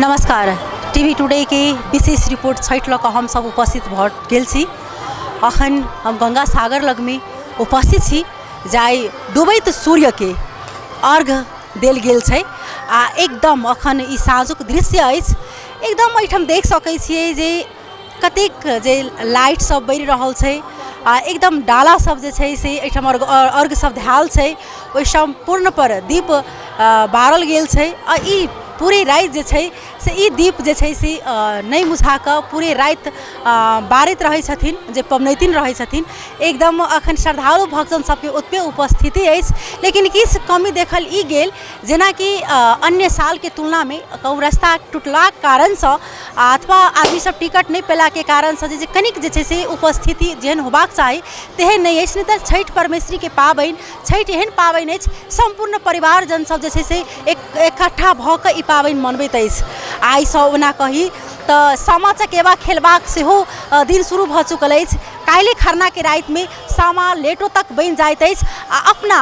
नमस्कार। TV today के विशेष report Chhath luck हम सब उपस्थित भ गेल छी। अखन हम गंगा सागर लग में उपस्थित छी जाय डूबैत सूर्य के अर्घ देल गेल छै। आ एकदम अखन ई साँझुक दृश्य अछि। एकदम एहिठाम देख सकै छियै जे कतेक जे लाइट सब बरि रहल छै। आ एकदम डाला सब जे छै से एहिठाम अर्घ सब धैल छै। ओहि संपूर्ण पर दीप बारल गेल छै। आ ई पूरे रात जे छै से ई दीप जे छै से नहीं मुझा कऽ पूरे रात बारैत रहै छथिन जे पबनैतिन रहै छथिन। एकदम अखन श्रद्धालु भक्तजन सबके ओतबे उपस्थिति अछि। लेकिन किछु कमी देखल ई गेल जेना कि अन्य साल के तुलना में कहूँ रास्ता टूटलाक कारण से अथवा आदमी सब टिकट नहीं पेला के कारण से जे कनिक जे छै से उपस्थिति जेहन होबाक चाही तेहन नहीं अछि। नहीं तऽ छठ परमेश्वरी के पाबनि छठ एहन पाबनि अछि संपूर्ण परिवार जन सब जे छै से इकट्ठा भऽ कऽ ई पाबनि मनबैत अछि। आइ सँ ओना कही तऽ सामा चकेबा खेलबाक सेहो दिन शुरू भऽ चुकल अछि। काल्हि खरना के राति में सामा लेटो तक बनि जाइत अछि। आ अपना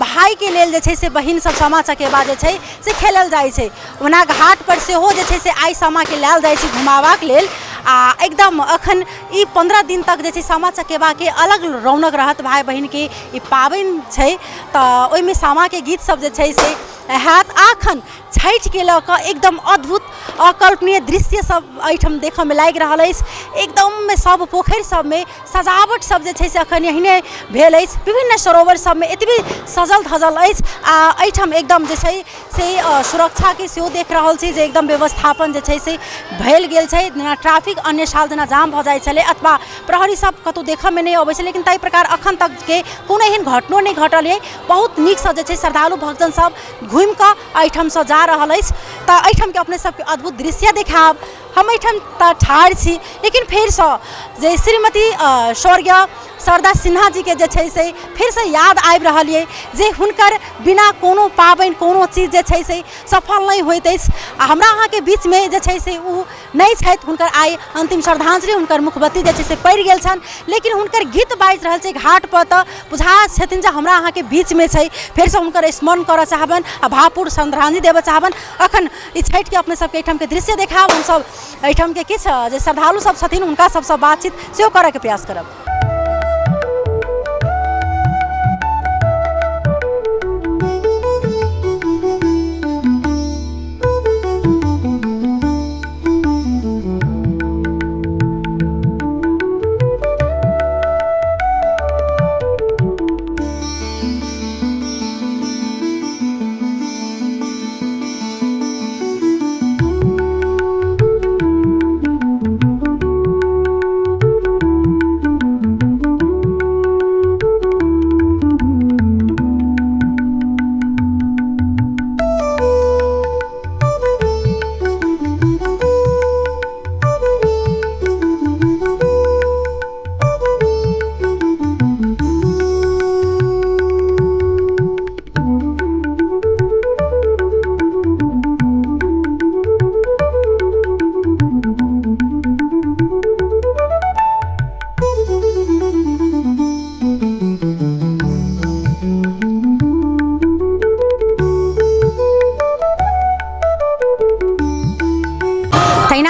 भाई के लेल जे छै से बहिन सब सामा चकेबा जे छै से खेलल जाइ छै। ओना घाट पर सेहो जे छै से आइ सामा के लायल जाइ छै घुमाबाक लेल। आ एकदम अखन ई 15 दिन तक जे छै सामा चकेबा के अलग रौनक रहत। भाई बहिन के ई पाबनि छै तऽ ओहिमे सामा के गीत सब जे छै से हैत। अखन छठ के लऽ कऽ एकदम अद्भुत अकल्पनीय दृश्य सब एहिठाम देखऽ में लागि रहल अछि। एकदम सब पोखरि सब में सजावट सब जे छै से अखन एहने भेल अछि। विभिन्न सरोवर सब में एतबे सजल धजल अछि। आ एहिठाम एकदम जे छै से सुरक्षा के सेहो देख रहल छी जे एकदम व्यवस्थापन जे छै से भेल गेल छै। जेना ट्रैफिक अन्य साल जेना जाम भऽ जाइ छलै अथवा प्रहरी सब कतौ देखऽ में नहीं अबै छै लेकिन ताहि प्रकार अखन तक के कोनो एहन घटनो नहीं घटल है। बहुत नीक सँ जे छै श्रद्धालु भक्तजन सब घूमि कऽ एहिठाम सँ जा रहल अछि। तऽ एहिठाम के अपने सबके अद्भुत दृश्य देखाब। हम एहिठाम तऽ ठाढ़ छी लेकिन फेर सँ जे श्रीमती स्वर्गीय शारदा सिन्हा जी के जे छै से फिर से याद आबि रहल है जे हुनकर बिना कोनो पाबनि कोनो चीज जे छै से सफल नहीं होइत अछि। आ हमरा अहाँ के बीच में जे छै से उ नहीं छथि। हुनकर आइ अंतिम श्रद्धांजलि हुनकर मुखबत्ती जे छै से पड़ि गेल छनि। लेकिन हुनकर गीत बाजि रहल छै घाट पर तऽ बुझा छथिन जे हमरा अहाँ के बीच में छै। फेर से हुनकर स्मरण करऽ चाहबनि आ भावपूर्ण श्रद्धांजलि देबऽ चाहबनि। अखन ई छठि के अपने सबके एहिठाम के दृश्य देखाब। हम सब एहिठाम के किछु जे श्रद्धालु सब छथिन हुनका सबसँ बातचीत सेहो करऽ के प्रयास करब।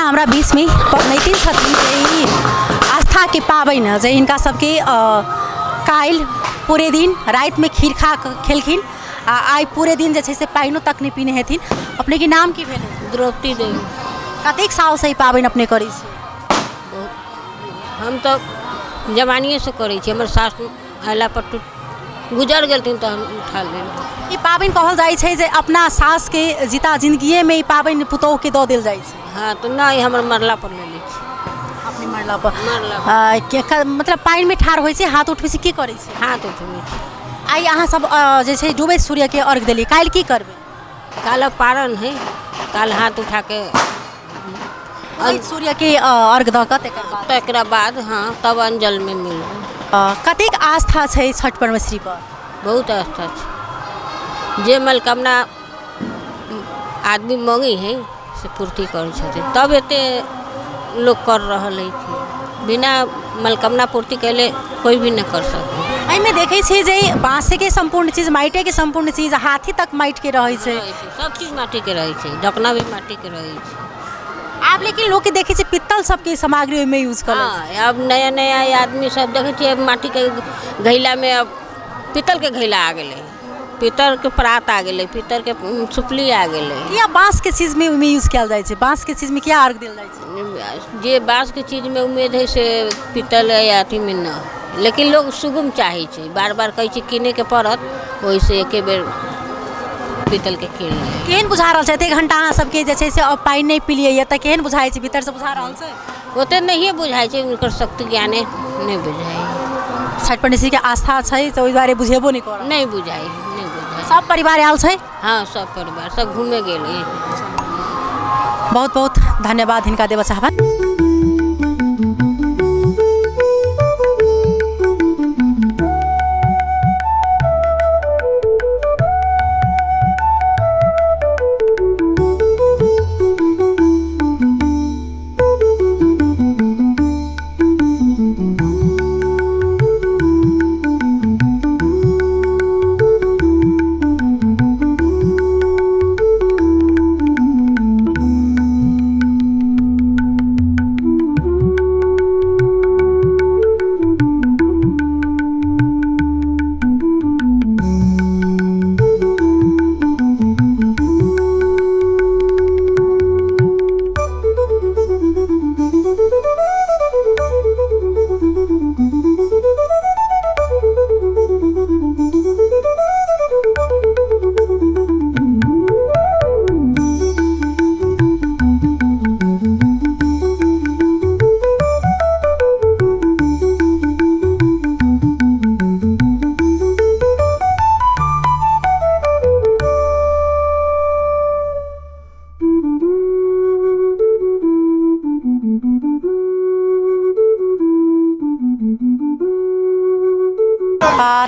हमरा बीच में पबनैतिन छथिन जे आस्था के पाबनि जे इनका सबके काल्हि पूरे दिन रात में खीर खा खेलखिन। आ आइ पूरे दिन जे छै से पानियो तक नहीं पीने हेथिन। अपने के नाम की भेल? द्रौपदी देवी। कतेक साल से ई पाबनि अपने करै छी? हम तो जवानिए से करै छी। हमर सास अयला पर गुजर गेलथिन तो हम उठा लेलियै। ई पाबनि कहल जाइ छै जे अपना सास के जीता जिंदगिए में ई पाबनि पुतोह के दऽ देल जाइ छै। हाँ तो नहीं हमर मरला पर ले लै छी। अपने मरला पर मतलब पानि में ठाढ़ होइ छै हाथ उठबै छी की करै छी? हाथ उठबै छी। आइ अहाँ सब जे छै डूबैत सूर्य के अर्घ देलियै। काल्हि की करबै? काल्हि पारण है। काल्हि हाथ उठा के सूर्य के अर्घ दऽ कऽ तकरा बाद हाँ तब अंजल में मिलबै। कतेक आस्था छै छठ परमेश्वरी पर? बहुत आस्था छै। जे मनोकामना आदमी मांगी है से पूर्ति करै छथिन तब एते लोग कर रहल है। बिना मनोकामना पूर्ति कैले कोई भी नहीं कर सकते। एहिमे देखै छी जे बाँसे के संपूर्ण चीज, माइटे के संपूर्ण चीज, हाथी तक माइट के रहै छै। सब चीज माटी के रहे छै, ढकना भी माटी के रहे छै। आब लेकिन लोग के देखै छै पित्तल सबके सामग्री में यूज कर। हाँ, अब नया नया आदमी सब देखे छियै माटी के घैला में, अब पीतल के घैला आ गए, पीतल के परात आ गए, पीतल के सुपली आ गए। या बाँस के चीज में यूज किया जाए छै? बाँस के चीज में क्या अर्घ दिल जाए छै? जे बाँस के चीज में उम्मीद है से पीतल या अथी में न, लेकिन लोग सुगम चाहे छै, बार बार कहै छै किने के पड़त, वैसे एके बेर पीतल के कीन ले। केहन बुझा रहल छै? एक घंटा अहाँ सबके जे छै से अब पानि नहीं पिलियै या तऽ केहन बुझाइ छै? भीतर से बुझा रहल छै? ओते नहीं बुझाइ छै, उनकर शक्ति ज्ञाने नहीं बुझाइ। छठ पंडित के आस्था छै तऽ ओहि दुआरे बुझेबो नहीं कर। नहीं बुझाइ, नहीं बुझाइ। सब परिवार आयल छै? हाँ, सब परिवार सब घूमे गेले। बहुत बहुत धन्यवाद हिनका देव चाहबन।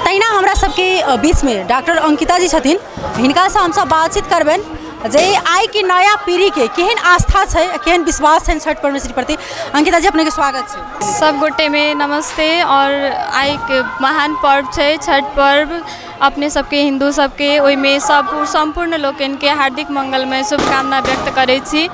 तहिना हमरा सबके बीच में डॉक्टर अंकिता जी छथिन, हिनका से हम सब बातचीत करबन जे आई की नया पीढ़ी के केहन आस्था छै, केहन विश्वास है छठ परमेश्वरी प्रति। अंकिता जी अपने के स्वागत है। सब गोटे में नमस्ते। और आई के महान पर्व है छठ पर्व, अपने सबके हिंदू सबके ओहिमे सब संपूर्ण लोकन के हार्दिक मंगलमय शुभकामना व्यक्त करे छी।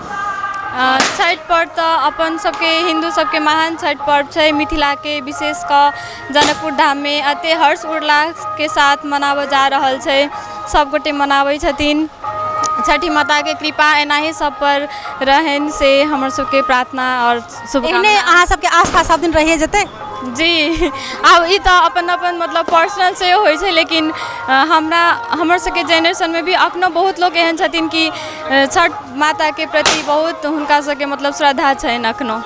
छठ पर्व तो अपन सबके हिंदू सबके महान छठ पर्व है, मिथिला के विशेष क जनकपुर धाम में अते हर्ष उल्लास के साथ मनावल जा रहल छै। सब गोटे मनावे छथिन। छठी माता के कृपा एनाही सब पर रहन से हमर सबके प्रार्थना और शुभकामना। अहाँ सबके आस्था सब दिन रहिए जते जी। अब ई तो अपन अपन मतलब पर्सनल से होइ छै, लेकिन हमर सबके जेनरेशन में भी अखनो बहुत लोग एहन छथिन कि छठ माता के प्रति बहुत हुनका सबके मतलब श्रद्धा छनि अखनो।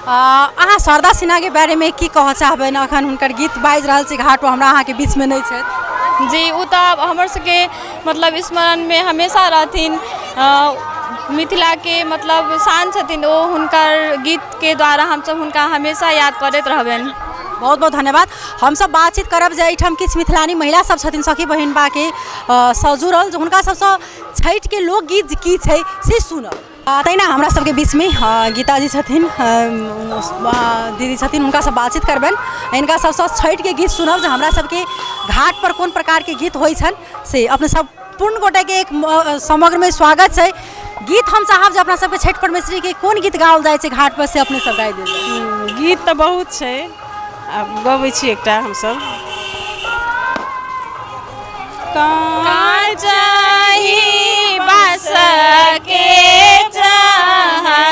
अहाँ शारदा सिन्हा के बारे में की कह चाहबन? अखन हुनकर गीत बाजि रहल छै घाट पर, हमरा अहाँ के बीच में नहीं छै। जी, वो तो हमर सबके मतलब स्मरण में हमेशा रहथिन। मिथिला के मतलब शान छथिन ओ, हुनकर गीत के द्वारा हम सब हुनका हमेशा याद करते रहबन। बहुत बहुत धन्यवाद। हम सब बातचीत करब जे एहिठाम किछु मिथिलानी महिला सब छथिन, सखी बहिन बा के सजुरल, हुनका सबसँ छठि के लोकगीत की छै से सुनब। तहिना हमरा सबके बीच में गीता जी छथिन, दीदी छथिन, हुनका सब बातचीत करबन। इनका सबसँ छठि के गीत सुनब जे हमरा सबके घाट पर कोन प्रकार के गीत होइ छन से। अपने सब पूर्ण गोटे के एक समग्र में स्वागत है। गीत हम चाहब जे अपना सबके छठ परमेश्वरी के कोन गीत गाओल जाए छै घाट पर से अपने सब गाय देल। गीत तो बहुत छै, अब गबै छी एकटा हम सब। चाही बस के चहंगिया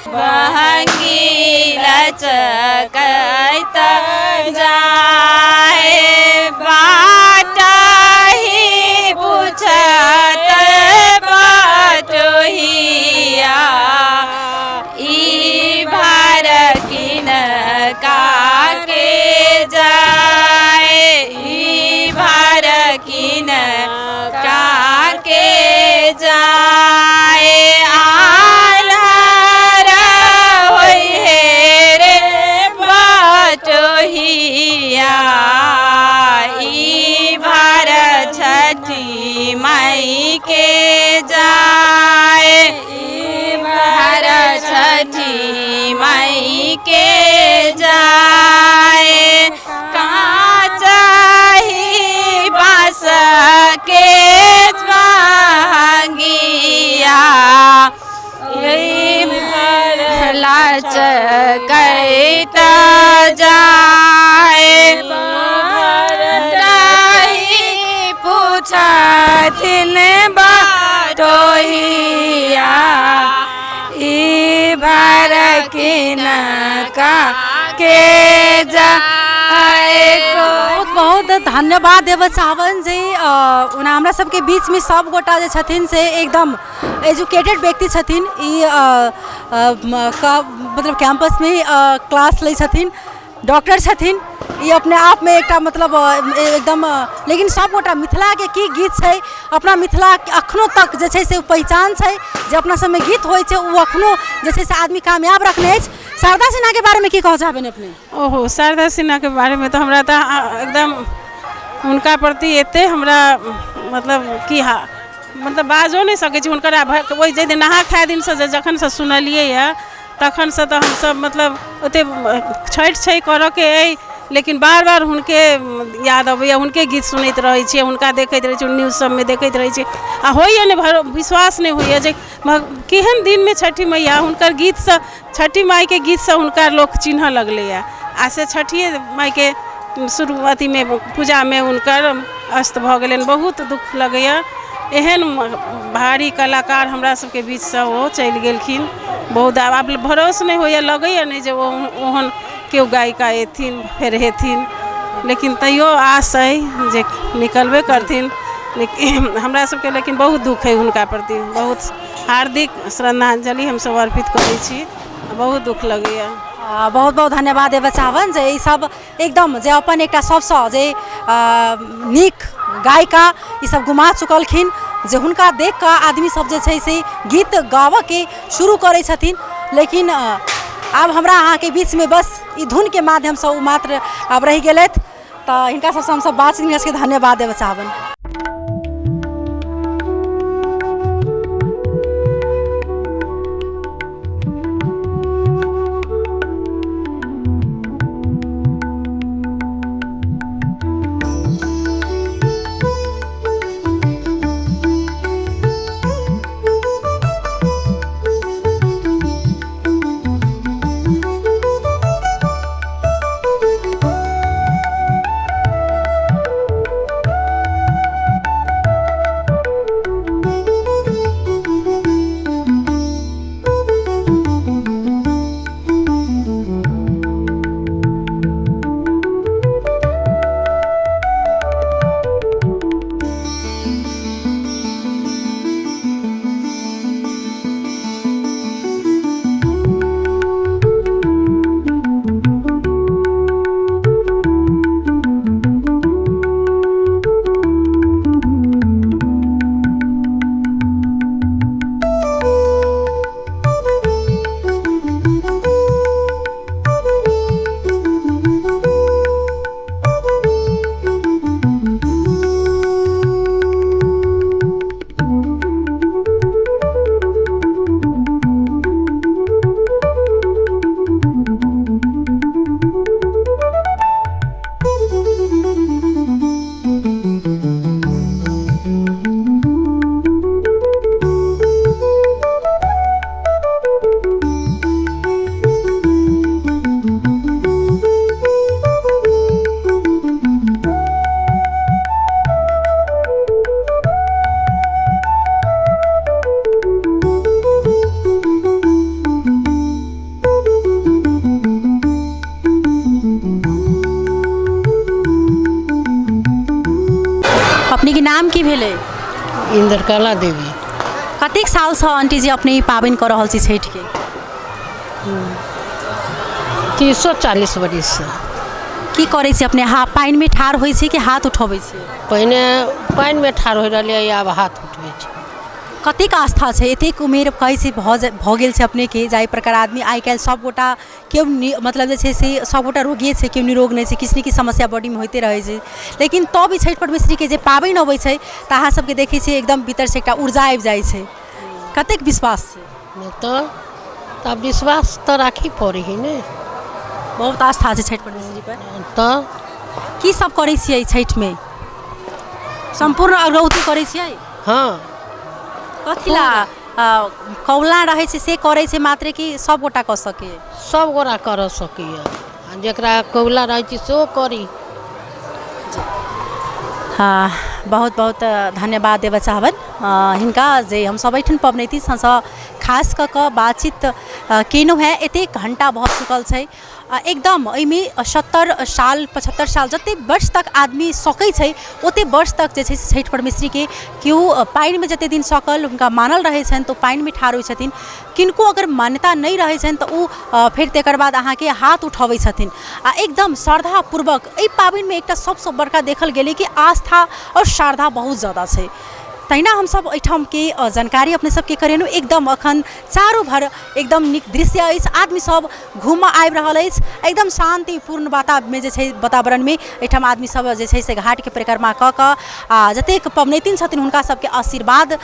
बहंगी लचकत जाए, बाटही पूछत बटोहिया ई भार किन काके जाए, ई भार किन काके जाए। के भांगिया यही भरला चकैता जाए भरताई पूछथिन बाटोहिया ई भर किन का के जाए को। बहुत बहुत धन्यवाद देव चाहबन जे उना हमरा सबके बीच में सब गोटा जे छथिन से एकदम एजुकेटेड व्यक्ति छथिन। ई मतलब कैंपस में क्लास लै छथिन, डॉक्टर छथिन। ये अपने आप में एक मतलब एकदम लेकिन सब गोटा मिथिला के की गीत है अपना मिथिला अखनो तक जे छै से पहचान है जे अपना सब में गीत होय छै वो अखनो जे छै से आदमी कामयाब रखने अछि। शारदा सिन्हा के बारे में की कह चाहबे अपने? ओहो शारदा सिन्हा के बारे में तो हमरा तो एकदम उनका प्रति एते हमरा मतलब की मतलब बाजो नहीं सकै छी। हुनकर वही जे नहा खाए दिन से जखन से सुनलिए है तखन से तो हम सब मतलब ओते छठ छै करऽ के है लेकिन बार बार हुनके याद अबैया, हुनके गीत सुनैत रहै छियै, हुनका देखैत रहै छियै, न्यूज सब में देखैत रहै छियै आ होइए नहि विश्वास नहीं होइए जे केहन दिन में छठी मैया हुनकर गीत से छठी माई के गीत से हुनका लोग चिन्ह लगलैया आ से छठिए माई के शुरुआती में पूजा में हुनकर अस्त भ गेलनि। बहुत दुख लगैया एहन भारी कलाकार हमरा सबके बीच से वो चलि गेलखिन। बहुत आब भरोस नहीं होइए, लगैया नहीं जे ओहन केओ गायिका एथिन फेर हेथिन लेकिन तैयो आस है जे निकलबे करथिन। लेकिन हमरा सबके लेकिन बहुत दुख है हुनका प्रति, बहुत हार्दिक श्रद्धांजलि हम सब अर्पित करै छी। बहुत दुख लगैया। बहुत बहुत धन्यवाद देव चाहबन जे ई सब एकदम जे अपन एक सबसे जे नीक गायिका ई सब गुमा चुकलखिन जे हुनका देख कऽ आदमी सब जे छै से गीत गाबऽ के शुरू करै छथिन। लेकिन आब हमरा अहाँ के बीच में बस ई धुन के माध्यम से मात्र अब रह गेलथि तो हिनका सबसे हम सब बातचीत के धन्यवाद देव चाहबन। अपने के नाम की भेले? इंद्रकला देवी। कतेक साल से आंटी जी अपने ई पाबनि कर रहल छी छठ के? 30-40 वर्ष से। की करे छी अपने? हाँ पानि में ठाढ़ होइ छी कि हाथ उठबै छी? पहिने पानि में ठाढ़ हो रहलिए आब हाथ उठबै छी। कतेक आस्था है एतेक उमेर कहै छै भ गेल छै अपने के जाहि प्रकार आदमी आइ काल्हि सब गोटा केओ मतलब जे छै से सब गोटा रोगिए छै, केओ निरोग नहीं छै, किछु ने किछु समस्या बॉडी में होते रहे छै। लेकिन तो भी छठ परमेश्वरी के जे पाबनि अबै छै त अहाँ सबके देखै छियै एकदम भीतर से एकटा ऊर्जा आबि जाइ छै। कतेक विश्वास छै? तो तब विश्वास तो राखी पड़ी ही ने। बहुत आस्था है छठ परमेश्वरी पर। तो की सब करै छियै छठ में? सम्पूर्ण अग्रौती करै छियै हाँ कथिला कौला रहै छै से करै छै मात्र कि सब गोटा कऽ सके सब गोरा कर सकिए जकरा कौला रहे छै सेहो करी हाँ बहुत बहुत धन्यवाद देव चाहबन हिनका जे हम सब एठन पबनैती सँ खास कऽ बातचीत केनौ है एते घंटा भऽ चुकल छै एकदम एहिमे 70 साल 75 साल जते वर्ष तक आदमी सकै छै ओते वर्ष तक जे छै छठि परमेश्वरी के केओ पानि में जते दिन सकल हुनका मानल रहै छनि तो पानि में ठाढ़ होइ छथिन किनको अगर मान्यता नहीं रहै छनि तो उ फिर तेकर बाद अहाँ के हाथ उठबै छथिन आ एकदम श्रद्धापूर्वक एहि पाबनि में एकटा सबसँ बड़का देखल गेलै कि आस्था और श्रद्धा बहुत ज़्यादा छै तहिना हम सब एठाम के जानकारी अपने सबके करेनु एकदम अखन चारो भर एकदम निक दृश्य अछि आदमी सब घूम आबि रहल अछि एकदम शांतिपूर्ण वातावरण में एठाम आदमी सब जे छै से घाट के परिक्रमा कऽ कऽ आ जतेक पबनैतिन छथिन हुनका सबके आशीर्वाद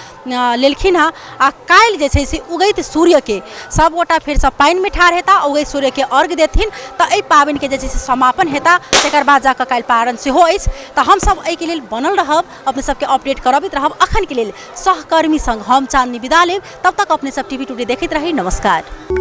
लेलखिन हँ आ काल्हि जे छै से उगैत सूर्य के सब गोटा फेर से पानि में ठाढ़ हेता उगैत सूर्य के अर्घ देथिन तऽ एहि पाबनि के जे छै से समापन हेता तकर बाद जाकऽ काल्हि पारण सेहो अछि तऽ हम सब एहि के लेल बनल रहब अपने सबके अपडेट करबैत रहब अखन के लेल सहकर्मी संग हम चांदनी विदा लेब तब तक अपने सब टीवी टुडे देखैत रही नमस्कार।